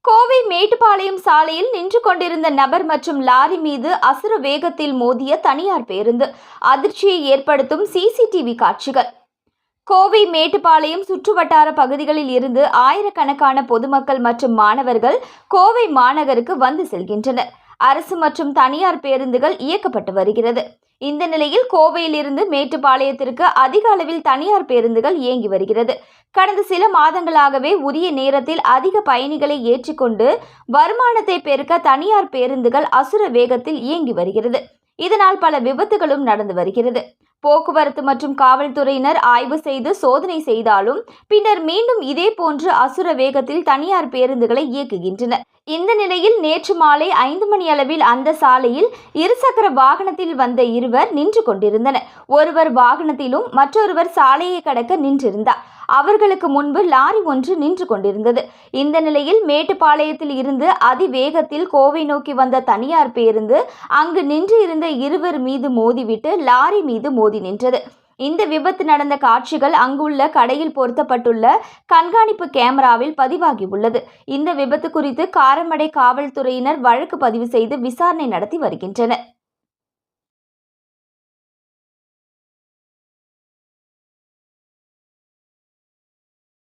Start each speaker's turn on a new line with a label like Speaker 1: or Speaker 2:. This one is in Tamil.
Speaker 1: கோவை மேட்டுப்பாளையம் சாலையில் நின்று கொண்டிருந்த நபர் மற்றும் லாரி மீது அசுர வேகத்தில் மோதிய தனியார் பேருந்து. அதிர்ச்சியை ஏற்படுத்தும் சிசிடிவி காட்சிகள். கோவை மேட்டுப்பாளையம் சுற்றுவட்டார பகுதிகளில் இருந்து ஆயிரக்கணக்கான பொதுமக்கள் மற்றும் மாணவர்கள் கோவை மாநகருக்கு வந்து செல்கின்றனர். அரசு மற்றும் தனியார் பேருந்துகள் இயக்கப்பட்டு வருகிறது. இந்த நிலையில் கோவையில் இருந்து மேட்டுப்பாளையத்திற்கு அதிக அளவில் தனியார் பேருந்துகள் இயங்கி வருகிறது. கடந்த சில மாதங்களாகவே உரிய நேரத்தில் அதிக பயணிகளை ஏற்றிக்கொண்டு வருமானத்தை பெருக்க தனியார் பேருந்துகள் அசுர வேகத்தில் இயங்கி வருகிறது. இதனால் பல விபத்துகளும் நடந்து வருகிறது. போக்குவரத்து மற்றும் காவல்துறையினர் ஆய்வு செய்து சோதனை செய்தாலும் பின்னர் மீண்டும் இதே போன்று அசுர வேகத்தில் தனியார் பேருந்துகளை இயக்குகின்றனர். இந்த நிலையில் நேற்று மாலை 5 மணி அளவில் அந்த சாலையில் இருசக்கர வாகனத்தில் வந்த இருவர் நின்று கொண்டிருந்தனர். ஒருவர் வாகனத்திலும் மற்றொருவர் சாலையை கடக்க நின்றிருந்தார். அவர்களுக்கு முன்பு லாரி ஒன்று நின்று கொண்டிருந்தது. இந்த நிலையில் மேட்டுப்பாளையத்தில் இருந்து அதிவேகத்தில் கோவை நோக்கி வந்த தனியார் பேருந்து அங்கு நின்று இருந்த இருவர் மீது மோதிவிட்டு லாரி மீது மோதி நின்றது. இந்த விபத்து நடந்த காட்சிகள் அங்குள்ள கடையில் பொருத்தப்பட்டுள்ள கண்காணிப்பு கேமராவில் பதிவாகி உள்ளது. இந்த விபத்து குறித்து காரமடை காவல்துறையினர் வழக்கு பதிவு செய்து விசாரணை நடத்தி வருகின்றனர்.